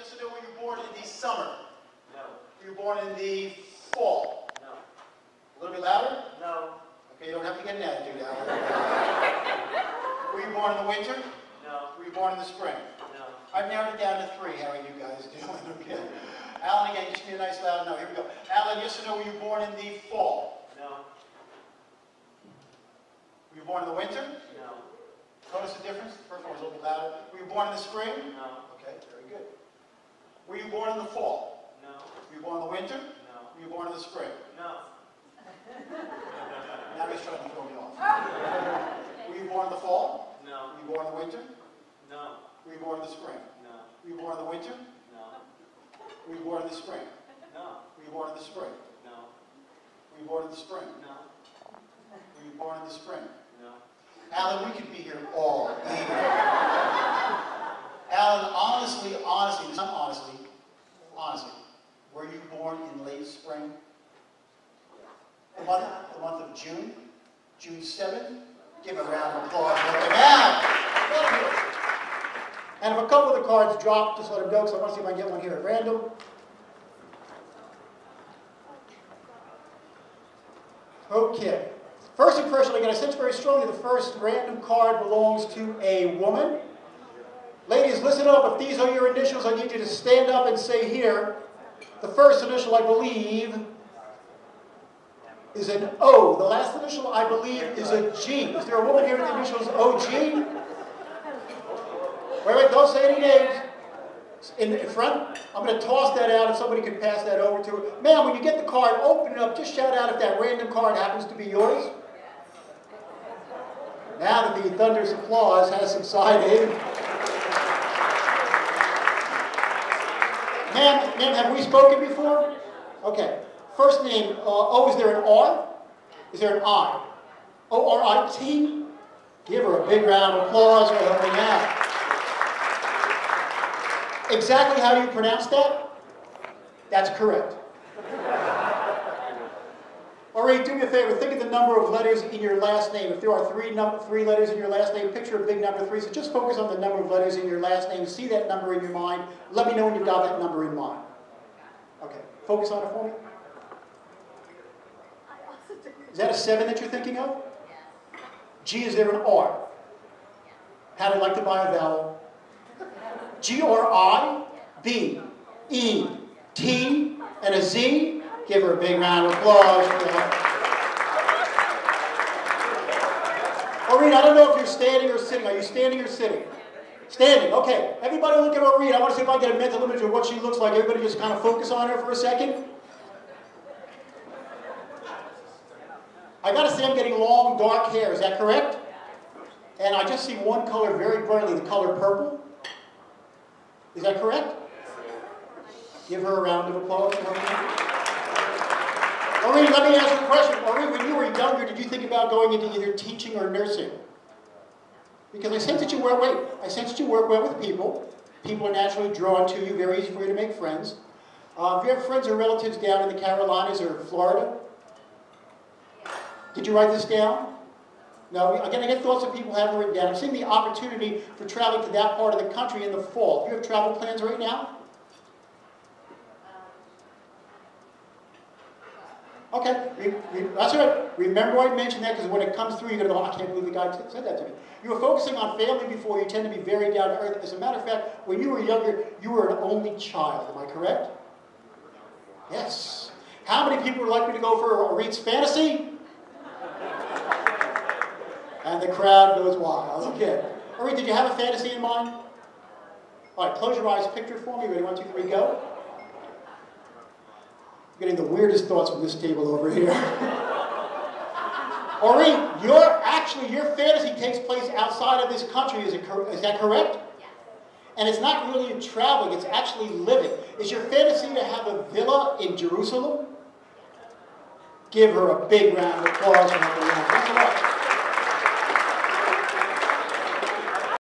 yes or no, were you born in the summer? No. Were you born in the fall? No. A little bit louder? No. Okay, you don't have to get an attitude, Alan. Were you born in the winter? No. Were you born in the spring? No. I've narrowed it down to 3. How are you guys doing? Okay. Alan, again, you should be a nice loud no. Here we go. Alan, yes or no, were you born in the fall? No. Were you born in the winter? No. Notice the difference? The first one was a little bit louder. Were you born in the spring? No. Okay, very good. Were you born in the fall? No. Were you born in the winter? No. Were you born in the spring? No. Now he's trying to throw me off. Were you born in the fall? No. Were you born in the winter? No. Were you born in the spring? No. Were you born in the winter? No. Were you born in the spring? No. Were you born in the spring? No. Were you born in the spring? No. Were you born in the spring? No. Alan, we could be here all evening. Alan, honestly, were you born in late spring? The month of June? June 7th? Give a round of applause for him. Now, and if a couple of the cards drop, just let them go, because I want to see if I can get one here at random. Okay. First impression, again, I sense very strongly the first random card belongs to a woman. Ladies, listen up. If these are your initials, I need you to stand up and say here. The first initial, I believe, is an O. The last initial, I believe, is a G. Is there a woman here with the initials OG? Wait, don't say any names. In front, I'm going to toss that out and somebody can pass that over to her. Ma'am, when you get the card, open it up. Just shout out if that random card happens to be yours. Now that the thunderous applause has subsided. Ma'am, have we spoken before? Okay. First name, O, is there an R? Is there an I? O-R-I-T? Give her a big round of applause for helping out. Exactly how do you pronounce that? That's correct. All right, do me a favor. Think of the number of letters in your last name. If there are three letters in your last name, picture a big number 3. So just focus on the number of letters in your last name. See that number in your mind. Let me know when you've got that number in mind. Okay. Focus on it for me. Is that a 7 that you're thinking of? G, is there an R? How'd I like to buy a vowel? G-R-I, B, E, T, and a Z. Give her a big round of applause for that. Maureen, I don't know if you're standing or sitting. Are you standing or sitting? Standing, okay. Everybody look at Maureen. I want to see if I can get a mental image of what she looks like. Everybody just kind of focus on her for a second. I got to say I'm getting long, dark hair. Is that correct? And I just see one color very brightly, the color purple. Is that correct? Give her a round of applause. Maureen, let me ask you a question. Maureen, when you were younger, did you think about going into either teaching or nursing? Because I sense that you work, I sense that you work well with people. People are naturally drawn to you, very easy for you to make friends. Do you have friends or relatives down in the Carolinas or Florida? Did you write this down? No? Again, I get thoughts of people haven't written down. I'm seeing the opportunity for traveling to that part of the country in the fall. Do you have travel plans right now? Okay, that's right. Remember I mentioned that because when it comes through, you're going to go, I can't believe the guy said that to me. You were focusing on family before. You tend to be very down to earth. As a matter of fact, when you were younger, you were an only child. Am I correct? Yes. How many people would like me to go for a Reed's fantasy? And the crowd goes wild. Okay. All right, did you have a fantasy in mind? All right, close your eyes, picture it for me. Ready? 1, 2, 3, go. Getting the weirdest thoughts from this table over here. Maureen, your fantasy takes place outside of this country. Is that correct? Yes. And it's not really traveling, it's actually living. Is your fantasy to have a villa in Jerusalem? Give her a big round of applause for that. Thanks a lot.